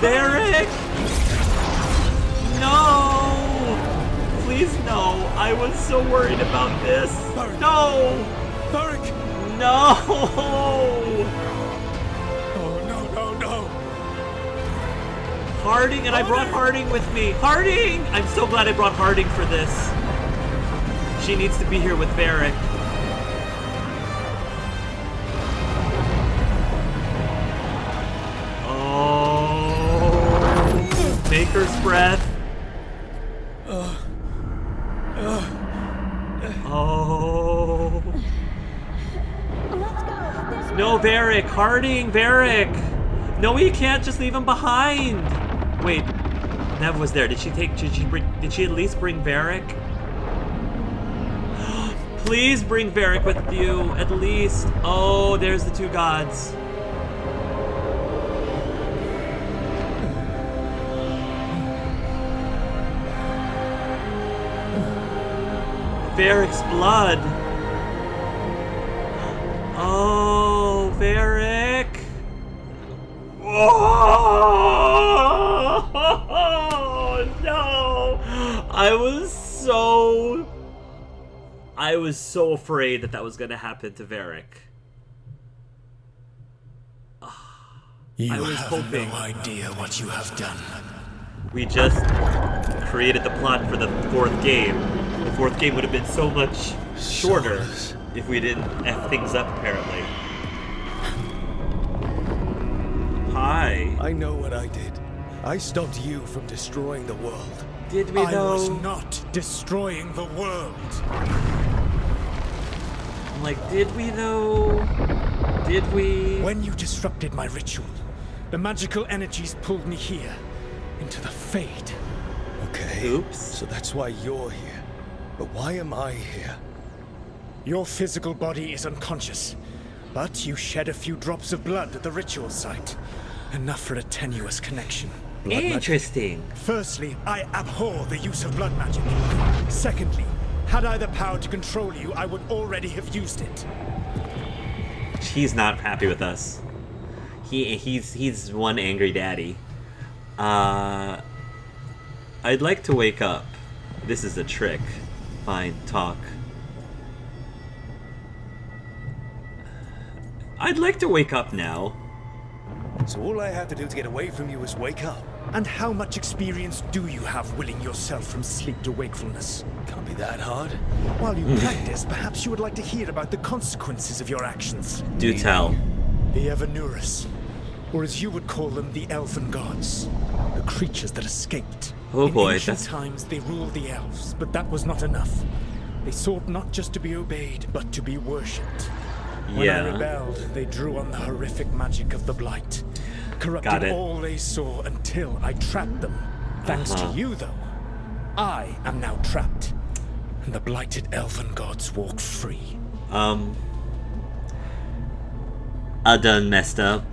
Varric! No! Please no. I was so worried about this. Varric. No! Varric! No! Oh, no. Harding, and I brought Harding with me. Harding! I'm so glad I brought Harding for this. She needs to be here with Varric. Oh, Maker's Breath. Oh. No, Varric. Harding, Varric. No, you can't just leave him behind. Wait, Nev was there. Did she at least bring Varric? Please bring Varric with you, at least. Oh, there's the two gods. Varric's blood. Oh, Varric. Oh, no. I was so afraid that was going to happen to Varric. You was have hoping. no idea what you have done. We just created the plot for the fourth game. The fourth game would have been so much shorter if we didn't F things up, apparently. Hi. I know what I did. I stopped you from destroying the world. Did we, though? I was not destroying the world. I'm like, did we, though? Did we? When you disrupted my ritual, the magical energies pulled me here, into the Fade. Okay. Oops. So that's why you're here. But why am I here? Your physical body is unconscious, but you shed a few drops of blood at the ritual site. Enough for a tenuous connection. Blood Interesting. magic. Firstly, I abhor the use of blood magic. Secondly, had I the power to control you, I would already have used it. He's not happy with us. He's one angry daddy. I'd like to wake up. This is a trick. Fine, talk. I'd like to wake up now. So all I have to do to get away from you is wake up. And how much experience do you have willing yourself from sleep to wakefulness? Can't be that hard. While you practice, perhaps you would like to hear about the consequences of your actions. Do tell. The Evanurus, or as you would call them, the Elven Gods. The creatures that escaped. Oh boy, In ancient times, they ruled the elves, but that was not enough. They sought not just to be obeyed, but to be worshipped. When I rebelled, they drew on the horrific magic of the Blight, corrupting all they saw until I trapped them. Thanks to you, though, I am now trapped, and the blighted Elven Gods walk free. I done messed up.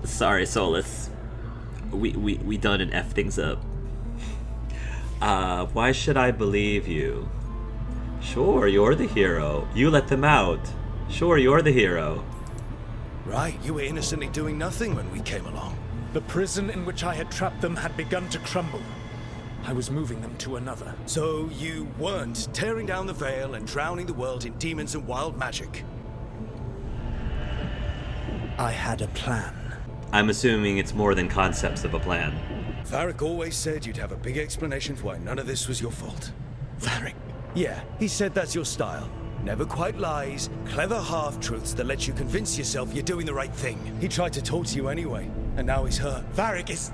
Sorry, Solus. We done and F things up. Why should I believe you? Sure, you're the hero. You let them out. Sure, you're the hero. Right, you were innocently doing nothing when we came along. The prison in which I had trapped them had begun to crumble. I was moving them to another. So you weren't tearing down the veil and drowning the world in demons and wild magic? I had a plan. I'm assuming it's more than concepts of a plan. Varric always said you'd have a big explanation for why none of this was your fault. Varric? Yeah, he said that's your style. Never quite lies, clever half-truths that let you convince yourself you're doing the right thing. He tried to talk to you anyway, and now he's hurt. Varric is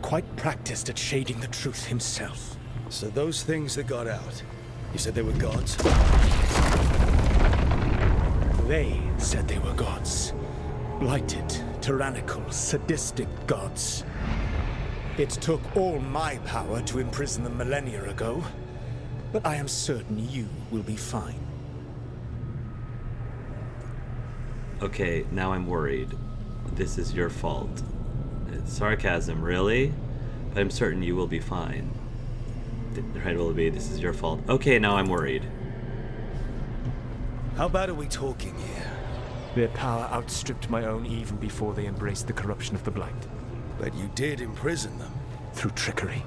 quite practiced at shading the truth himself. So those things that got out, you said they were gods? They said they were gods. Blighted, tyrannical, sadistic gods. It took all my power to imprison them millennia ago, but I am certain you will be fine. Okay, now I'm worried. This is your fault. It's sarcasm, really? But I'm certain you will be fine. Right, Willoughby, this is your fault. Okay, now I'm worried. How bad are we talking here? Their power outstripped my own even before they embraced the corruption of the Blight. But you did imprison them. Through trickery.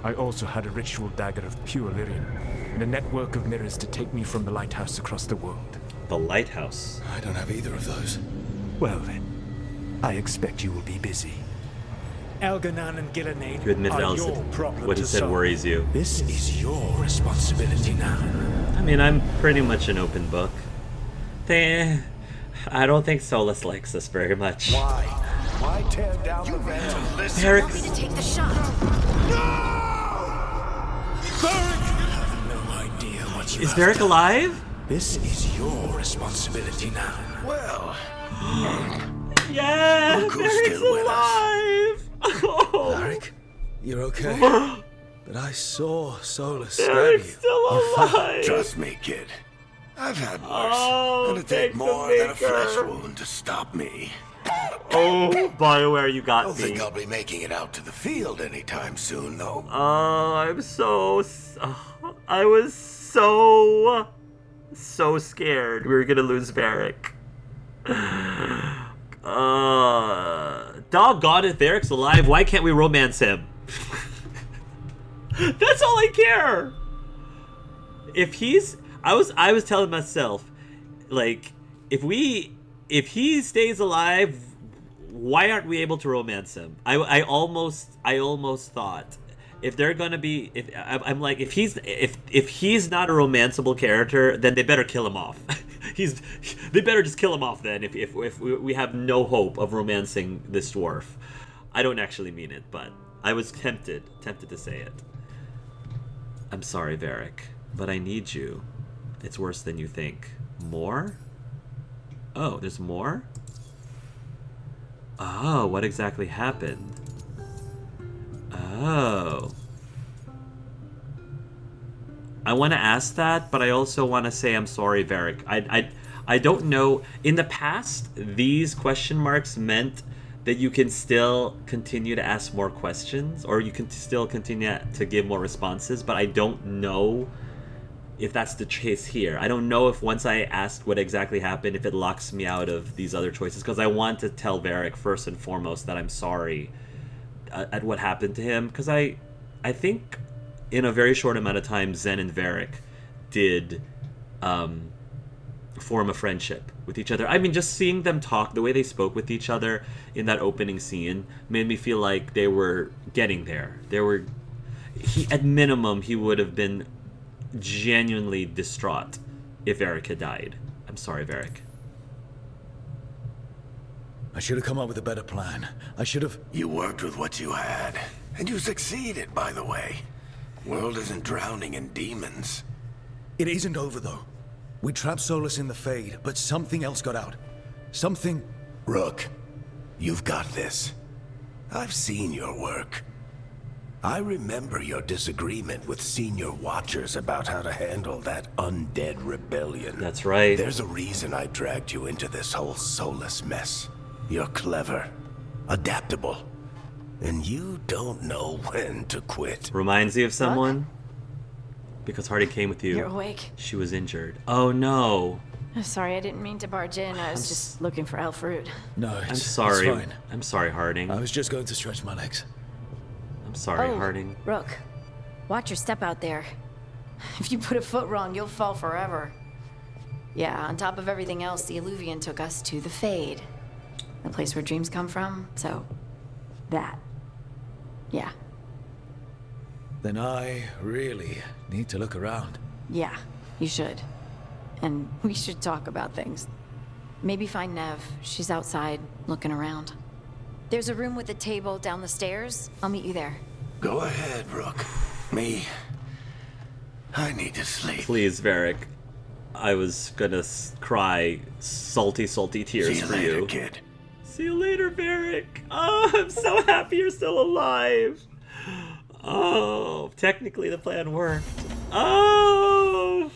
I also had a ritual dagger of pure lyrium, and a network of mirrors to take me from the Lighthouse across the world. The Lighthouse? I don't have either of those. Well then, I expect you will be busy. Elganan and Gillenane You admitted are your problem what he to said solve. worries you. This is your responsibility now. I mean, I'm pretty much an open book. I don't think Solus likes us very much. Why? Why tear down the veil? Varric. Want me to take the shot? No idea what you Is have Varric done. alive? This is your responsibility now. Well, Yeah, Look who's Varric's still with us. alive. Oh, Varric, you're okay. But I saw Solus stab Varric's you. still alive. Trust me, kid. I've had worse. Oh, It'll take take the more than a maker. flesh wound to stop me. Oh, BioWare, you I got don't me. think I'll be making it out to the field anytime soon, though. Oh, I was so scared we were gonna lose Varric. Doggone it, Varric's alive. Why can't we romance him? That's all I care. If he's, I was telling myself, like, if he stays alive, why aren't we able to romance him? I almost thought if they're gonna be, I'm like, if he's not a romanceable character, then they better kill him off. They better just kill him off then. If we have no hope of romancing this dwarf. I don't actually mean it, but I was tempted to say it. I'm sorry, Varric, but I need you. It's worse than you think. More? Oh, there's more? Oh, what exactly happened? Oh. I want to ask that, but I also want to say I'm sorry, Varric. I don't know. In the past, these question marks meant that you can still continue to ask more questions, or you can still continue to give more responses, but I don't know if that's the case here. I don't know if once I asked what exactly happened, if it locks me out of these other choices, because I want to tell Varric first and foremost that I'm sorry at what happened to him, because I think in a very short amount of time, Zen and Varric did form a friendship with each other. I mean, just seeing them talk, the way they spoke with each other in that opening scene made me feel like they were getting there. At minimum, he would have been genuinely distraught if Varric had died. I'm sorry, Varric. I should have come up with a better plan. I should have... You worked with what you had, and you succeeded, by the way. World isn't drowning in demons. It isn't over, though. We trapped Solus in the Fade, but something else got out. Something... Rook, you've got this. I've seen your work. I remember your disagreement with senior watchers about how to handle that undead rebellion. That's right. There's a reason I dragged you into this whole Solus mess. You're clever, adaptable, and you don't know when to quit. Reminds you of someone? Because Hardy came with you. You're awake? She was injured. Oh no. Sorry, I didn't mean to barge in. I was just looking for Alfred. No, I'm sorry. It's fine. I'm sorry, Harding. I was just going to stretch my legs. I'm sorry, Oh, Harding. Rook, watch your step out there. If you put a foot wrong, you'll fall forever. Yeah, on top of everything else, the Illuvian took us to the Fade. The place where dreams come from, so... that. Yeah. Then I really need to look around. Yeah, you should. And we should talk about things. Maybe find Nev. She's outside, looking around. There's a room with a table down the stairs. I'll meet you there. Go ahead, Rook. Me, I need to sleep. Please, Varric. I was gonna cry salty, salty tears See you for later, you. kid. See you later, Varric. Oh, I'm so happy you're still alive. Oh, technically the plan worked. Oh!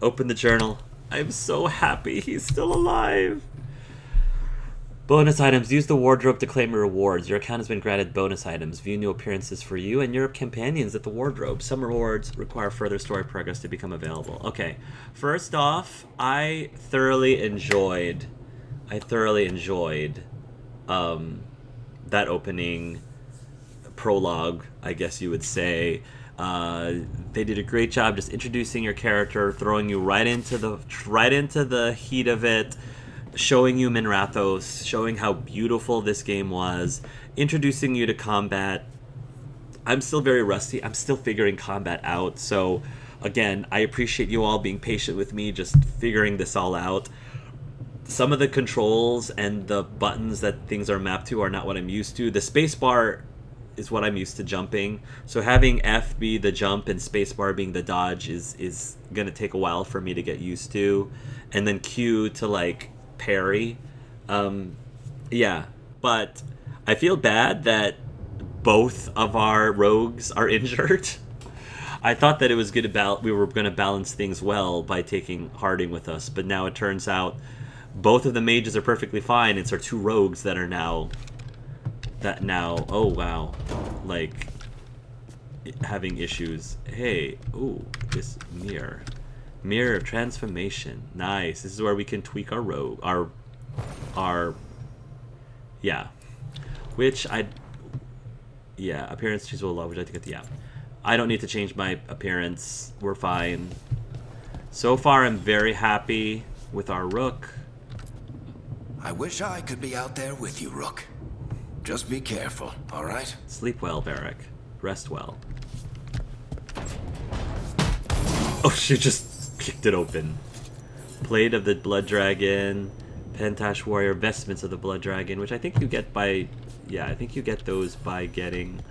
Open the journal. I'm so happy he's still alive. Bonus items. Use the wardrobe to claim your rewards. Your account has been granted bonus items. View new appearances for you and your companions at the wardrobe. Some rewards require further story progress to become available. Okay. First off, I thoroughly enjoyed I thoroughly enjoyed that opening prologue, I guess you would say. They did a great job just introducing your character, throwing you right into the heat of it, showing you Minrathos, showing how beautiful this game was, introducing you to combat. I'm still very rusty. I'm still figuring combat out. So, again, I appreciate you all being patient with me, just figuring this all out. Some of the controls and the buttons that things are mapped to are not what I'm used to. The spacebar is what I'm used to jumping. So having F be the jump and spacebar being the dodge is going to take a while for me to get used to. And then Q to, like, parry. Yeah. But I feel bad that both of our rogues are injured. I thought that it was good about we were going to balance things well by taking Harding with us, but now it turns out both of the mages are perfectly fine. It's our two rogues that are now oh wow, like having issues. Hey, ooh, this mirror of transformation. Nice. This is where we can tweak our rogue, our yeah, which appearance change will allow. Would you like to get the app? I don't need to change my appearance. We're fine. So far, I'm very happy with our rook. I wish I could be out there with you, Rook. Just be careful, all right? Sleep well, Varric. Rest well. Oh, she just kicked it open. Plate of the Blood Dragon, Pentash Warrior, Vestments of the Blood Dragon, which I think you get by... Yeah, I think you get those by getting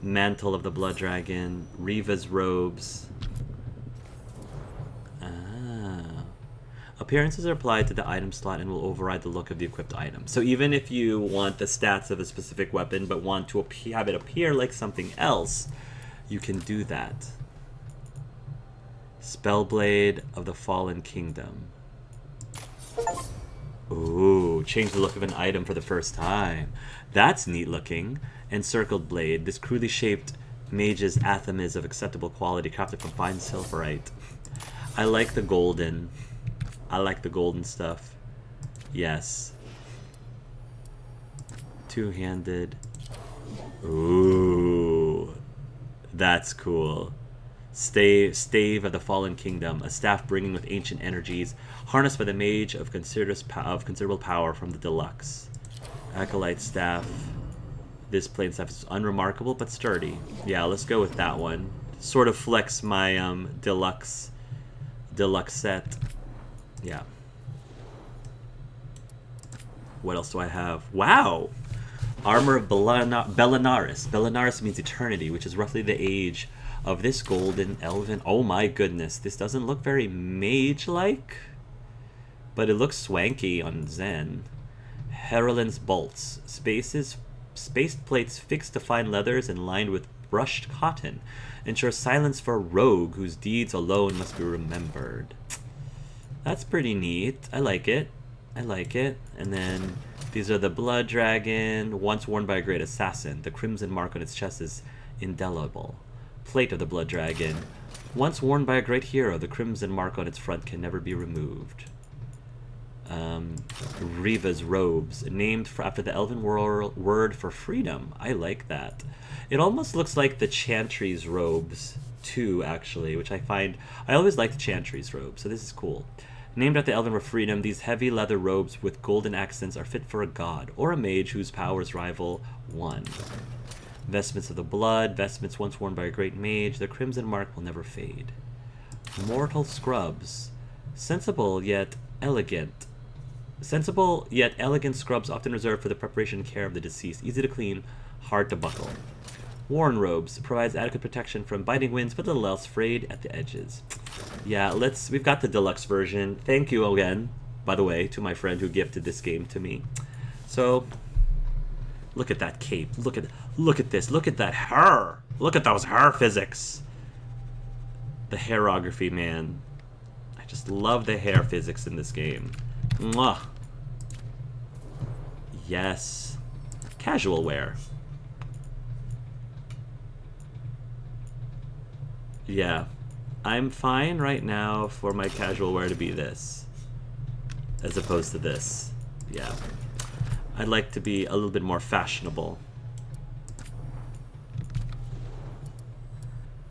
Mantle of the Blood Dragon, Riva's Robes. Appearances are applied to the item slot and will override the look of the equipped item. So even if you want the stats of a specific weapon but want to have it appear like something else, you can do that. Spellblade of the Fallen Kingdom. Ooh, change the look of an item for the first time. That's neat looking. Encircled Blade. This crudely shaped mage's atham is of acceptable quality, crafted from fine silverite. I like the golden. I like the golden stuff. Yes. Two-handed. Ooh. That's cool. Stave of the Fallen Kingdom. A staff brimming with ancient energies. Harnessed by the mage of considerable power from the deluxe. Acolyte Staff. This plain staff is unremarkable but sturdy. Yeah, let's go with that one. Sort of flex my deluxe set. Yeah. What else do I have? Wow! Armor of Belinaris. Belinaris means eternity, which is roughly the age of this golden elven. Oh my goodness, this doesn't look very mage-like, but it looks swanky on Zen. Herolin's bolts. Spaced plates fixed to fine leathers and lined with brushed cotton. Ensure silence for a rogue whose deeds alone must be remembered. That's pretty neat. I like it. I like it. And then these are the Blood Dragon, once worn by a great assassin. The crimson mark on its chest is indelible. Plate of the Blood Dragon, once worn by a great hero. The crimson mark on its front can never be removed. Riva's Robes, named after the elven word for freedom. I like that. It almost looks like the Chantry's robes too, actually, which I always liked Chantry's robes, so this is cool. Named after the elven word for freedom, these heavy leather robes with golden accents are fit for a god or a mage whose powers rival one. Vestments of the Blood, vestments once worn by a great mage. The crimson mark will never fade. Mortal Scrubs, sensible yet elegant scrubs often reserved for the preparation and care of the deceased. Easy to clean, hard to buckle. Worn Robes provides adequate protection from biting winds, but little else, frayed at the edges. Yeah, we've got the deluxe version. Thank you again, by the way, to my friend who gifted this game to me. So, look at that cape. Look at this. Look at that hair. Look at those hair physics. The hairography, man. I just love the hair physics in this game. Mwah. Yes. Casual wear. Yeah. I'm fine right now for my casual wear to be this. as opposed to this. Yeah. I'd like to be a little bit more fashionable.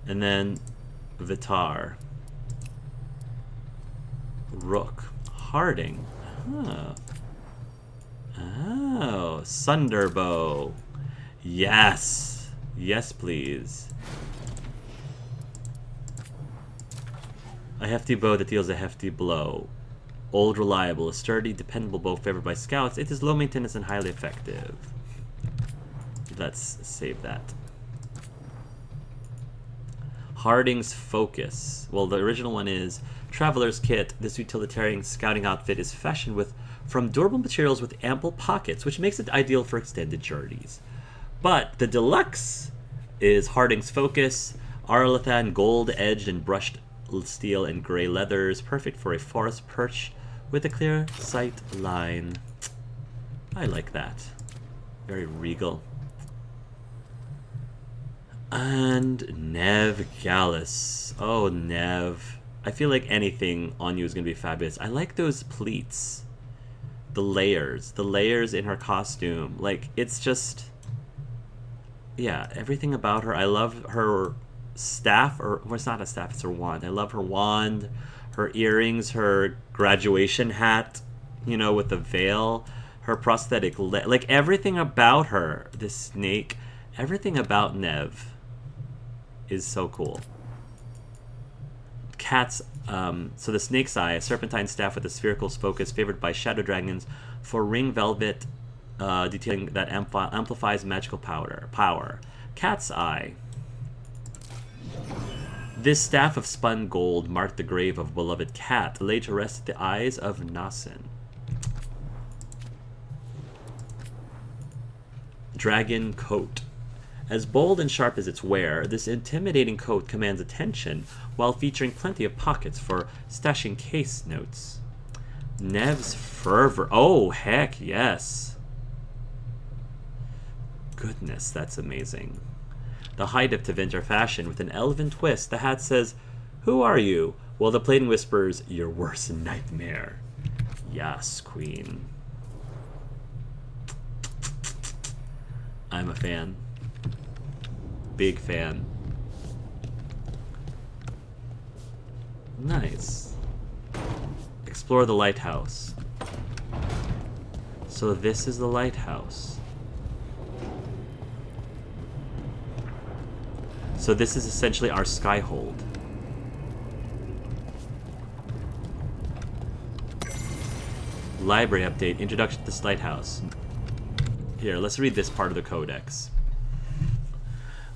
And then Vitar. Rook. Harding. Huh. Oh, Sunderbow. Yes. Yes, please. A hefty bow that deals a hefty blow. Old, reliable, a sturdy, dependable bow favored by scouts. It is low maintenance and highly effective. Let's save that. Harding's Focus. Well, the original one is Traveler's Kit. This utilitarian scouting outfit is fashioned from durable materials with ample pockets, which makes it ideal for extended journeys. But the deluxe is Harding's Focus. Arlathan gold-edged and brushed steel and gray leathers, perfect for a forest perch with a clear sight line. I like that. Very regal. And Nev Gallus. Oh, Nev. I feel like anything on you is going to be fabulous. I like those pleats. The layers in her costume. Like, it's just... Yeah, everything about her. I love her staff, or well, it's not a staff, it's her wand. I love her wand, her earrings, her graduation hat, you know, with the veil, her prosthetic like everything about her, this snake, everything about Nev is so cool. Cat's so the snake's eye, a serpentine staff with a spherical focus favored by shadow dragons for ring velvet detailing that amplifies magical power. Cat's eye. This staff of spun gold marked the grave of a beloved cat, laid to rest at the eyes of Nasen. Dragon Coat. As bold and sharp as its wear, this intimidating coat commands attention while featuring plenty of pockets for stashing case notes. Nev's Fervor. Oh, heck yes. Goodness, that's amazing. The height of Tevinter fashion with an elven twist. The hat says, "Who are you?" While the plain whispers, "Your worst nightmare." Yes, queen. I'm a fan. Big fan. Nice. Explore the lighthouse. So this is the lighthouse. So this is essentially our skyhold. Library update. Introduction to this lighthouse. Here, let's read this part of the codex.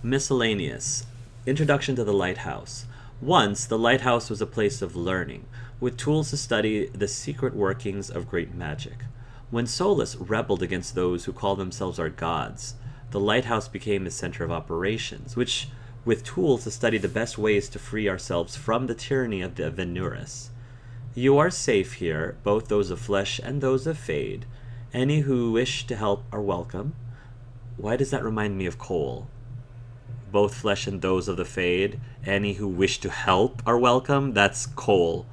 Miscellaneous. Introduction to the lighthouse. Once, the lighthouse was a place of learning, with tools to study the secret workings of great magic. When Solus rebelled against those who call themselves our gods, the lighthouse became a center of operations, with tools to study the best ways to free ourselves from the tyranny of the Venuris. You are safe here, both those of flesh and those of fade. Any who wish to help are welcome. Why does that remind me of Cole? Both flesh and those of the fade. Any who wish to help are welcome. That's Cole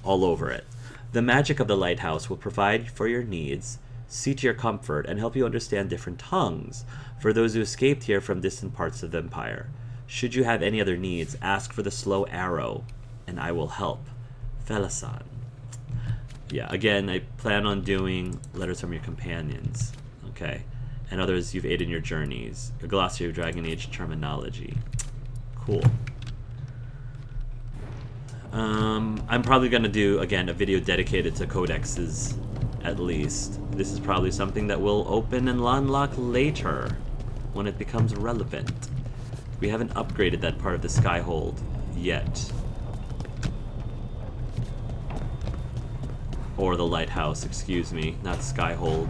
all over it. The magic of the lighthouse will provide for your needs, see to your comfort, and help you understand different tongues for those who escaped here from distant parts of the Empire. Should you have any other needs, ask for the slow arrow, and I will help. Felasan. Yeah, again, I plan on doing letters from your companions, okay? And others you've aided in your journeys. A glossary of Dragon Age terminology. Cool. I'm probably going to do, again, a video dedicated to codexes, at least. This is probably something that we'll open and unlock later, when it becomes relevant. We haven't upgraded that part of the Skyhold yet. Or the lighthouse, excuse me, not Skyhold.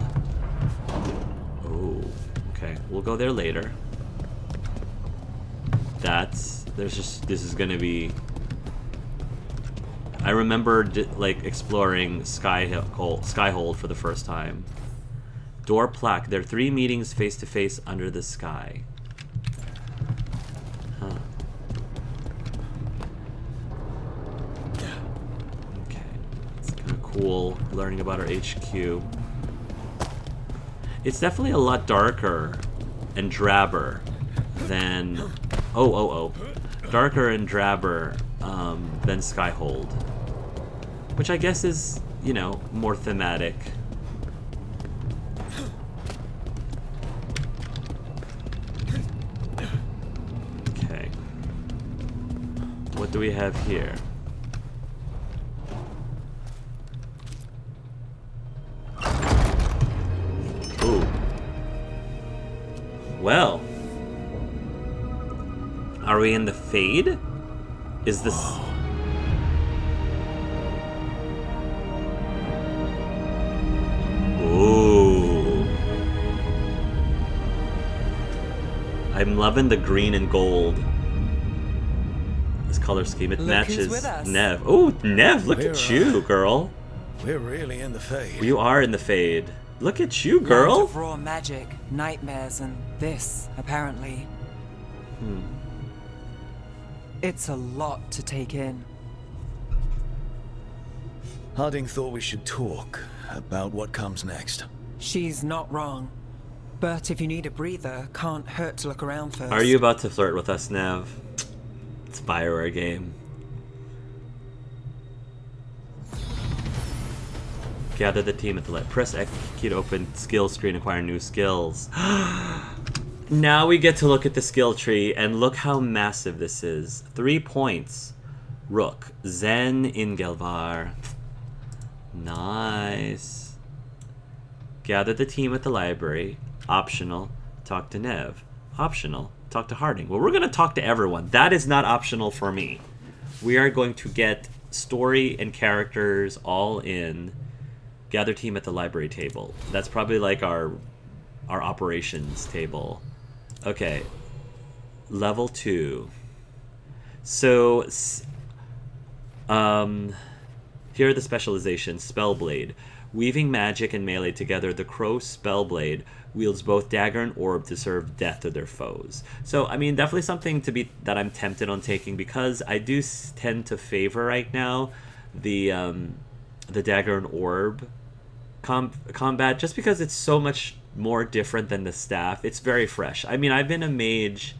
Oh, okay. We'll go there later. This is gonna be... I remember, like, exploring Skyhold for the first time. Door plaque. There are 3 meetings face-to-face under the sky. Huh. Okay. It's kind of cool. cool learning about our HQ. It's definitely a lot darker and drabber than... Darker and drabber than Skyhold. Which I guess is, you know, more thematic. Okay. What do we have here? Ooh. Well. Are we in the Fade? Is this... Ooh. I'm loving the green and gold. This color scheme, it matches Nev. Oh, Nev, look at you, girl. We're really in the Fade. You are in the Fade. Look at you, girl. Land of raw magic, nightmares, and this, apparently. It's a lot to take in. Harding thought we should talk about what comes next. She's not wrong. But if you need a breather, can't hurt to look around first. Are you about to flirt with us, Nev? It's a Bioware game. Gather the team at the left. Press X key to open skill screen, acquire new skills. Now we get to look at the skill tree, and look how massive this is. 3 points. Rook. Zen in Gelvar. Nice. Gather the team at the library. Optional. Talk to Nev. Optional. Talk to Harding. Well, we're going to talk to everyone. That is not optional for me. We are going to get story and characters all in. Gather team at the library table. That's probably like our operations table. Okay. Level 2. So, here are the specializations. Spellblade. Weaving magic and melee together, the Crow Spellblade wields both dagger and orb to serve death to their foes. So, I mean, definitely something that I'm tempted on taking, because I do tend to favor right now the dagger and orb combat, just because it's so much more different than the staff. It's very fresh. I mean, I've been a mage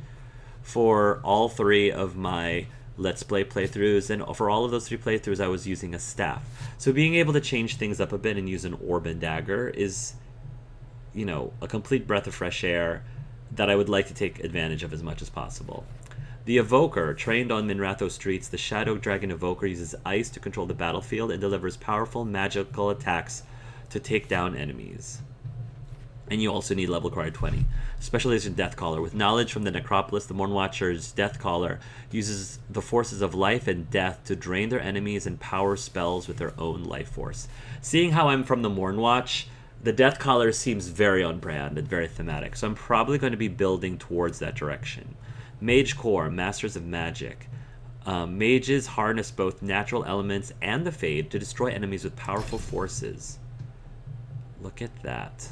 for all 3 of my Let's Play playthroughs, and for all of those 3 playthroughs I was using a staff. So being able to change things up a bit and use an orb and dagger is, you know, a complete breath of fresh air that I would like to take advantage of as much as possible. The Evoker, trained on Minratho streets, the Shadow Dragon Evoker uses ice to control the battlefield and delivers powerful magical attacks to take down enemies. And you also need level required 20. Specialization Deathcaller. With knowledge from the Necropolis, the Mornwatcher's Deathcaller uses the forces of life and death to drain their enemies and power spells with their own life force. Seeing how I'm from the Mornwatch, the Deathcaller seems very on brand and very thematic, so I'm probably going to be building towards that direction. Mage Core, Masters of Magic. Mages harness both natural elements and the Fade to destroy enemies with powerful forces. Look at that.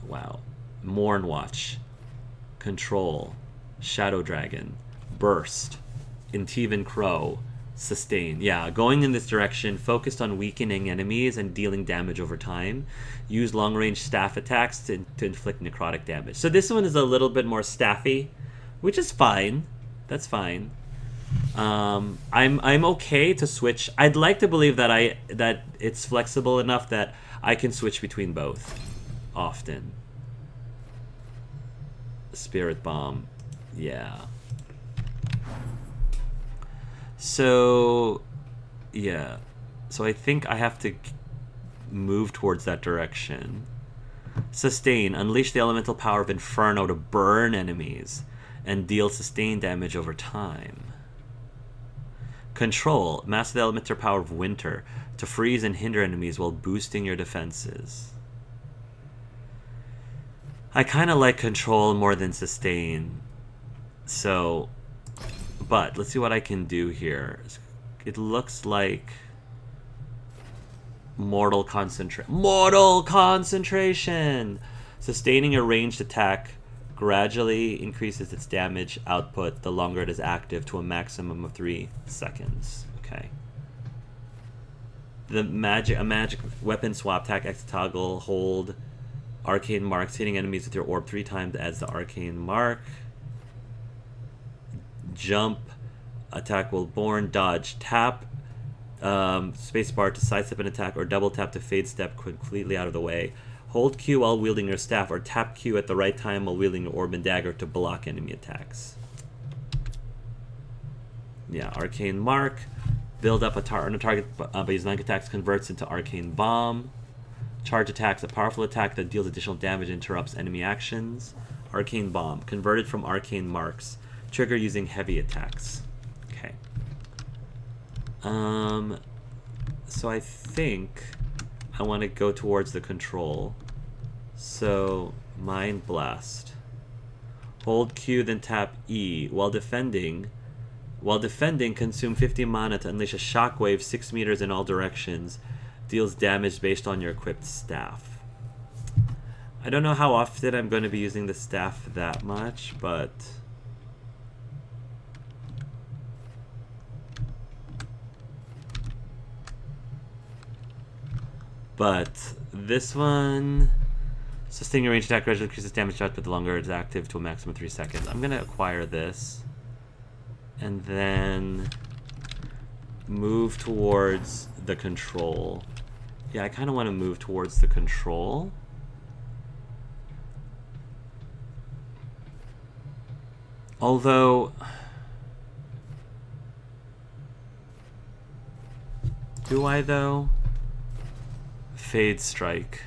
Wow. Mornwatch. Control. Shadow Dragon. Burst. Intivan Crow. Sustain. Yeah, going in this direction, focused on weakening enemies and dealing damage over time. Use long-range staff attacks to inflict necrotic damage. So this one is a little bit more staffy, which is fine. That's fine. I'm okay to switch. I'd like to believe that it's flexible enough that I can switch between both often. Spirit Bomb. Yeah. So, yeah. So I think I have to move towards that direction. Sustain. Unleash the elemental power of Inferno to burn enemies and deal sustained damage over time. Control. Master the elemental power of Winter to freeze and hinder enemies while boosting your defenses. I kind of like Control more than Sustain. So, but let's see what I can do here. It looks like Mortal Concentration! Sustaining a ranged attack gradually increases its damage output the longer it is active to a maximum of 3 seconds. Okay. A magic weapon swap, attack, X toggle, hold, arcane marks, hitting enemies with your orb 3 times adds the arcane mark. Jump, attack while born, dodge, tap, spacebar to sidestep an attack, or double tap to fade step completely out of the way. Hold Q while wielding your staff, or tap Q at the right time while wielding your orb and dagger to block enemy attacks. Yeah, arcane mark. Build up on a target by using 9 attacks, converts into arcane bomb. Charge attacks, a powerful attack that deals additional damage and interrupts enemy actions. Arcane bomb, converted from arcane marks. Trigger using heavy attacks. Okay. So I think I want to go towards the control. So, Mind Blast. Hold Q, then tap E. While defending, consume 50 mana to unleash a shockwave 6 meters in all directions. Deals damage based on your equipped staff. I don't know how often I'm going to be using the staff that much, but... this one... Sustaining range attack gradually increases damage output the longer it's active to a maximum of 3 seconds. I'm going to acquire this. And then... move towards the control. Yeah, I kind of want to move towards the control. Although... do I, though? Fade Strike.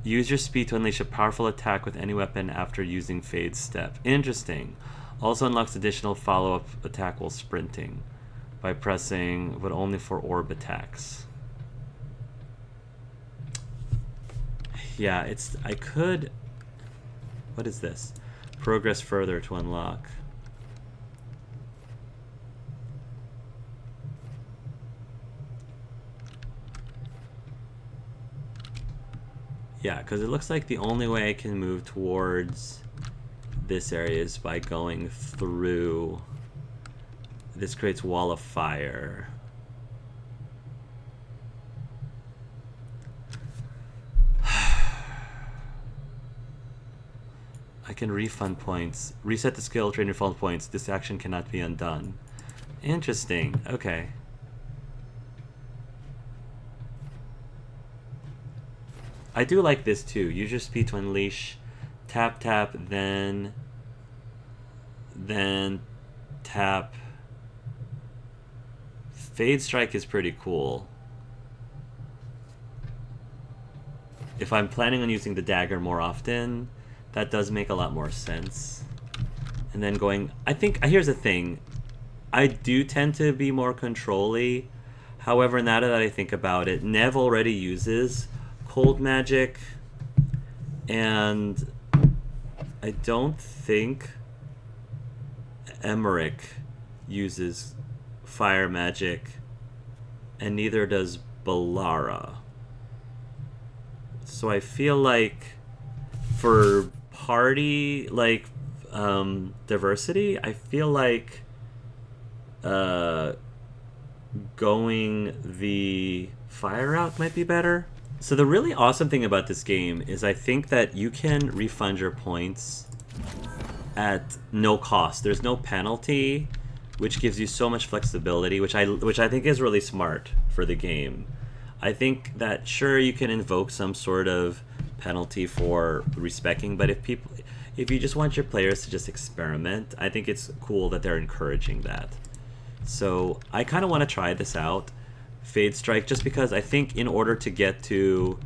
Use your speed to unleash a powerful attack with any weapon after using Fade Step. Interesting. Also unlocks additional follow-up attack while sprinting by pressing, but only for orb attacks. Yeah, it's... I could... What is this? Progress further to unlock. Yeah, because it looks like the only way I can move towards this area is by going through... This creates wall of fire. I can refund points. Reset the skill, train refund points. This action cannot be undone. Interesting. Okay. I do like this too. Use your speed to unleash. Tap, tap, then tap. Fade Strike is pretty cool. If I'm planning on using the dagger more often, that does make a lot more sense. And then going... I think... Here's the thing. I do tend to be more control-y. However, now that I think about it, Nev already uses cold magic. And I don't think Emmerich uses fire magic. And neither does Balara. So I feel like for party, like, diversity, I feel like going the fire route might be better. So the really awesome thing about this game is I think that you can refund your points at no cost. There's no penalty, which gives you so much flexibility, which I think is really smart for the game. I think that sure you can invoke some sort of penalty for respecking, but if you just want your players to just experiment, I think it's cool that they're encouraging that. So I kind of want to try this out, Fade Strike, just because I think in order to get to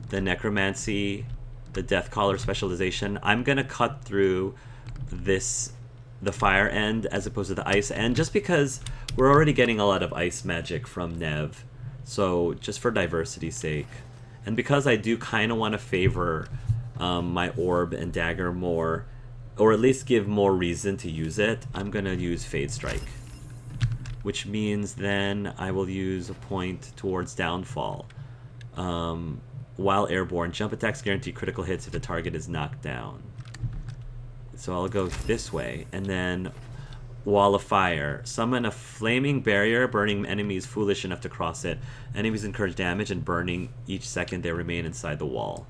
the Necromancy, the Deathcaller specialization, I'm gonna cut through the fire end as opposed to the ice end, just because we're already getting a lot of ice magic from Nev. So just for diversity's sake, and because I do kind of want to favor my orb and dagger more, or at least give more reason to use it, I'm gonna use Fade Strike, which means then I will use a point towards downfall. While airborne, jump attacks guarantee critical hits if the target is knocked down. So I'll go this way, and then Wall of fire. Summon a flaming barrier, burning enemies foolish enough to cross it. Enemies encourage damage and burning each second they remain inside the wall.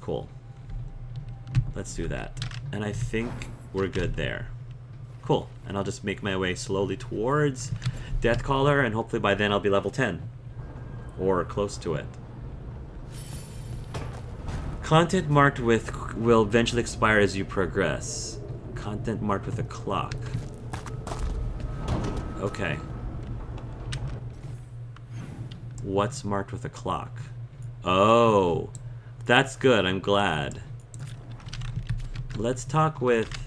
Cool. Let's do that. And I think we're good there. Cool. And I'll just make my way slowly towards Deathcaller, and hopefully by then I'll be level 10. Or close to it. Content marked with will eventually expire as you progress. Content marked with a clock. Okay. What's marked with a clock? Oh, that's good. I'm glad. Let's talk with...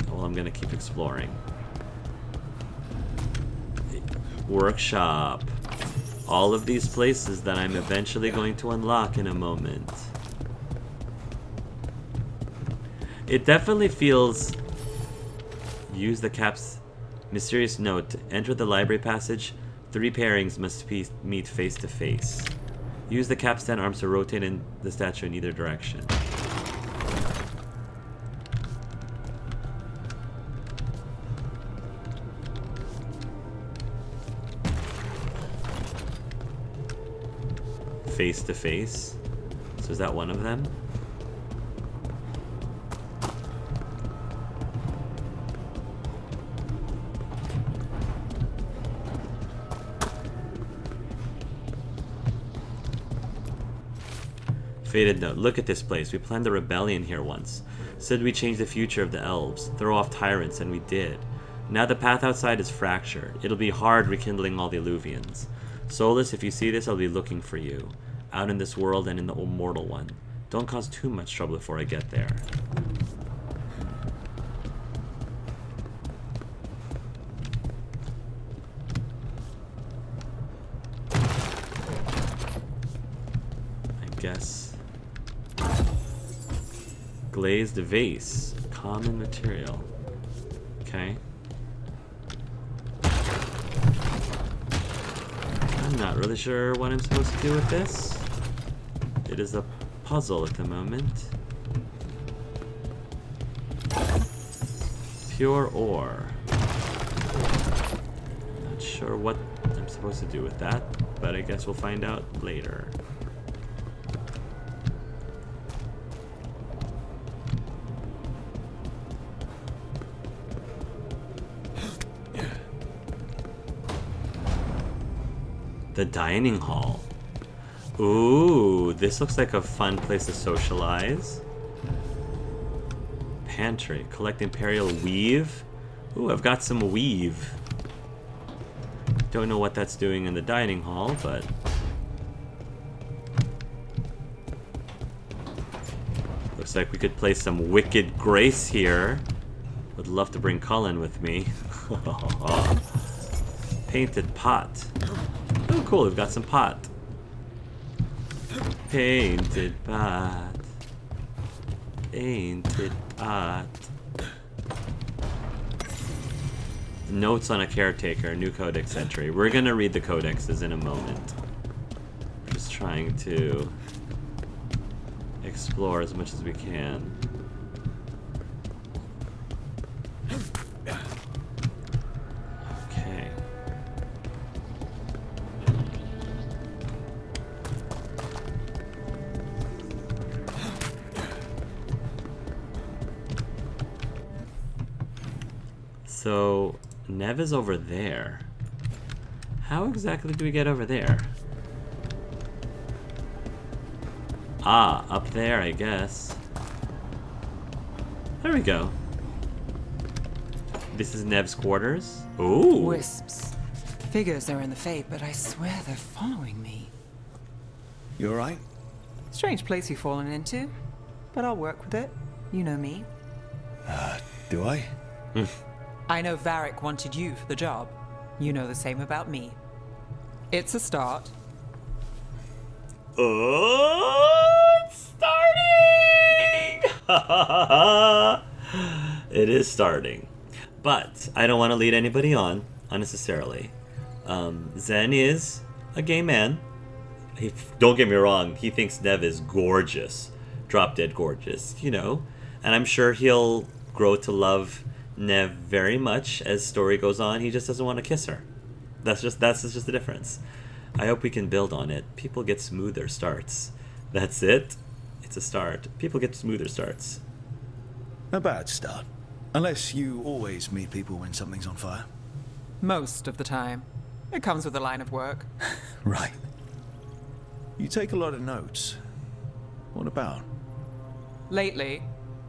Well, I'm gonna keep exploring. Workshop. All of these places that I'm eventually going to unlock in a moment. It definitely feels... Use the cap's mysterious note. Enter the library passage. 3 pairings must meet face to face. Use the capstan arms to rotate in the statue in either direction. Face to face. So is that one of them? Faded note. Look at this place. We planned a rebellion here once. Said we'd change the future of the elves, throw off tyrants, and we did. Now the path outside is fractured. It'll be hard rekindling all the Illuvians. Solus, if you see this, I'll be looking for you. Out in this world and in the immortal one. Don't cause too much trouble before I get there. I guess. Glazed vase. Common material. Okay. I'm not really sure what I'm supposed to do with this. It is a puzzle at the moment. Pure ore. Not sure what I'm supposed to do with that, but I guess we'll find out later. The dining hall. Ooh, this looks like a fun place to socialize. Pantry. Collect Imperial Weave. Ooh, I've got some weave. Don't know what that's doing in the dining hall, but... Looks like we could play some Wicked Grace here. Would love to bring Cullen with me. Painted pot. Oh, cool, we've got some pot. Painted pot. Painted pot. Notes on a caretaker, new codex entry. We're gonna read the codexes in a moment. Just trying to explore as much as we can. Okay. So, Nev is over there. How exactly do we get over there? Ah, up there, I guess. There we go. This is Nev's quarters. Ooh. Wisps. Figures they're in the Fade, but I swear they're following me. You alright? Strange place you've fallen into, but I'll work with it. You know me. Do I? I know Varric wanted you for the job. You know the same about me. It's a start. Oh, it's starting! It is starting. But I don't want to lead anybody on unnecessarily. Zen is a gay man. Don't get me wrong, he thinks Nev is gorgeous. drop dead gorgeous, you know. And I'm sure he'll grow to love Nev very much as story goes on. He just doesn't want to kiss her. That's just the difference. I hope we can build on it. People get smoother starts. That's it. It's a start. People get smoother starts. A bad start. Unless you always meet people when something's on fire. Most of the time. It comes with the line of work. Right. You take a lot of notes. What about? Lately,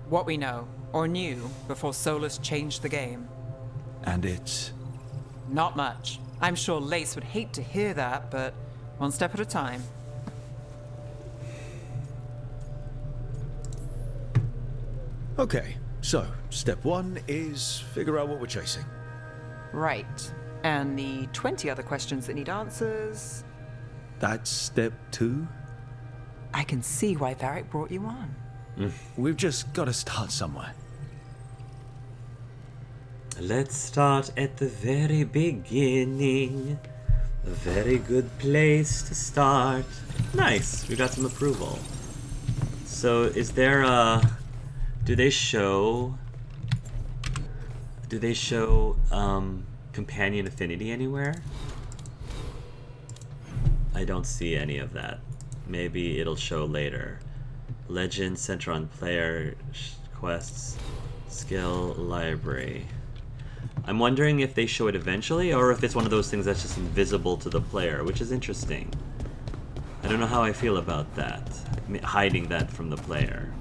what we know, or knew, before Solus changed the game. And it's... Not much. I'm sure Lace would hate to hear that, but one step at a time. Okay, so step 1 is figure out what we're chasing. Right. And the 20 other questions that need answers... That's step 2? I can see why Varric brought you on. We've just got to start somewhere. Let's start at the very beginning. A very good place to start. Nice, we got some approval. So is there a... Do they show companion affinity anywhere? I don't see any of that. Maybe it'll show later. Legend, center on player, quests, skill, library. I'm wondering if they show it eventually, or if it's one of those things that's just invisible to the player, which is interesting. I don't know how I feel about that. Hiding that from the player.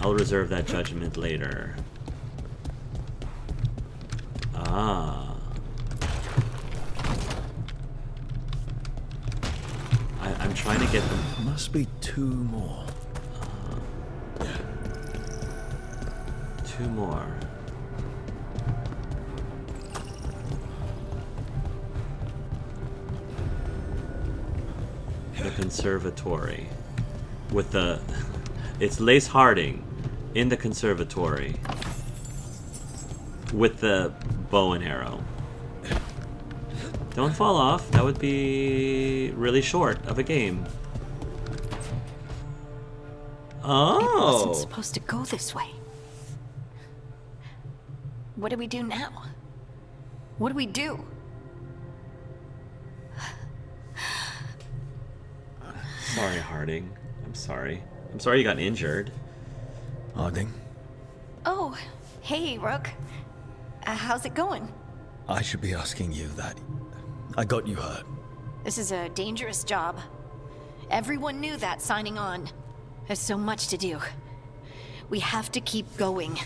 I'll reserve that judgment later. Ah. I'm trying to get them. Must be 2 more. 2 more. The conservatory. With the... It's Lace Harding in the conservatory. With the bow and arrow. Don't fall off. That would be really short of a game. Oh! It wasn't supposed to go this way. What do we do now? What do we do? Sorry, Harding. I'm sorry. I'm sorry you got injured. Harding, Oh, hey, Rook. How's it going? I should be asking you that. I got you hurt. This is a dangerous job. Everyone knew that signing on. There's so much to do. We have to keep going.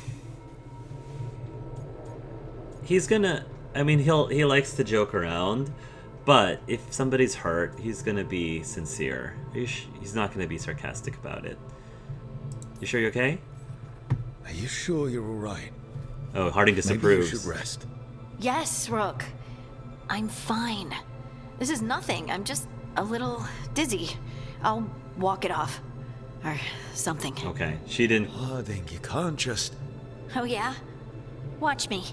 He's gonna... I mean, he likes to joke around, but if somebody's hurt, he's gonna be sincere. He's not gonna be sarcastic about it. You sure you're okay? Are you sure you're all right? Oh, Harding disapproves. Maybe you should rest. Yes, Rook. I'm fine. This is nothing. I'm just a little dizzy. I'll walk it off. Or something. Okay, she didn't... Harding, you can't just... Oh yeah? Watch me.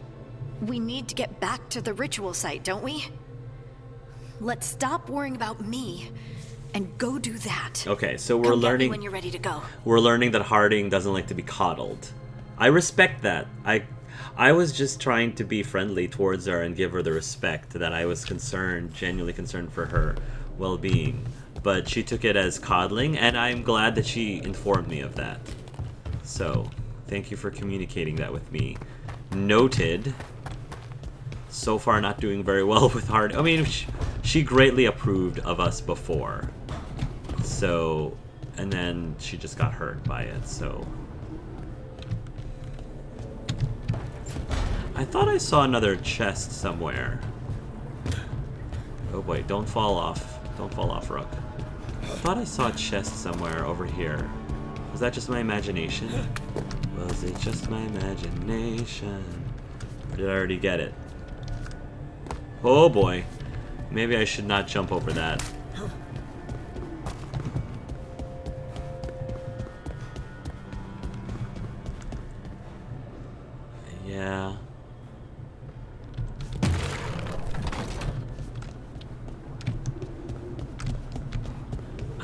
We need to get back to the ritual site, don't we? Let's stop worrying about me and go do that. Okay, so we're Come get me learning... when you're ready to go. We're learning that Harding doesn't like to be coddled. I respect that. I was just trying to be friendly towards her and give her the respect that I was concerned, genuinely concerned for her well-being. But she took it as coddling, and I'm glad that she informed me of that. So, thank you for communicating that with me. Noted. So far not doing very well with Harding. I mean, she greatly approved of us before. So, and then she just got hurt by it, so... I thought I saw another chest somewhere. Oh boy, don't fall off. Don't fall off, Rook. I thought I saw a chest somewhere over here. Was that just my imagination? Was it just my imagination? Or did I already get it? Oh boy. Maybe I should not jump over that. Yeah.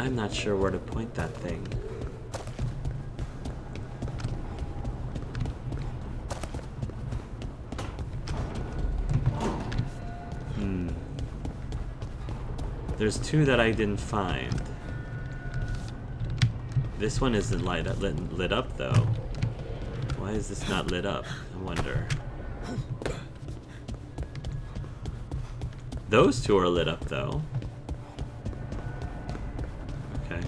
I'm not sure where to point that thing. There's two that I didn't find. This one isn't lit up though. Why is this not lit up? I wonder. Those two are lit up though. Okay.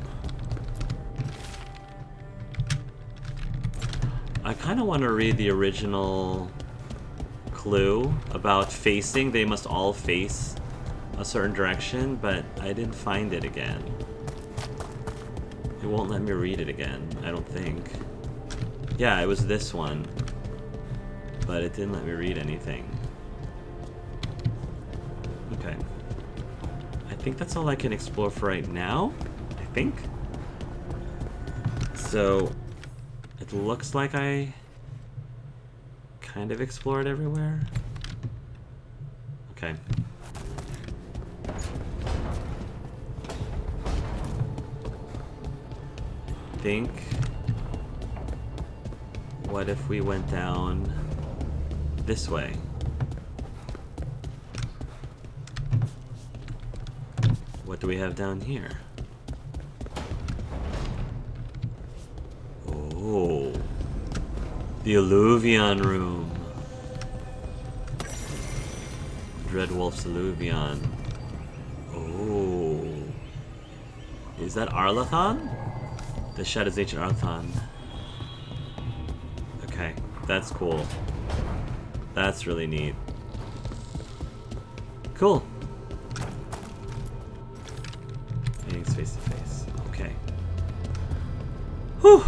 I kind of want to read the original clue about facing. They must all face a certain direction, but I didn't find it again. It won't let me read it again, I don't think. Yeah, it was this one, but it didn't let me read anything. Okay. I think that's all I can explore for right now, I think. So, it looks like I kind of explored everywhere. Okay. Think, what if we went down this way? What do we have down here? Oh, the Alluvion room. Dreadwolf's Alluvion. Oh, is that Arlathon? The Shadow's Ancient Arlathon. Okay, that's cool. That's really neat. Cool. Meetings face to face. Okay. Whew.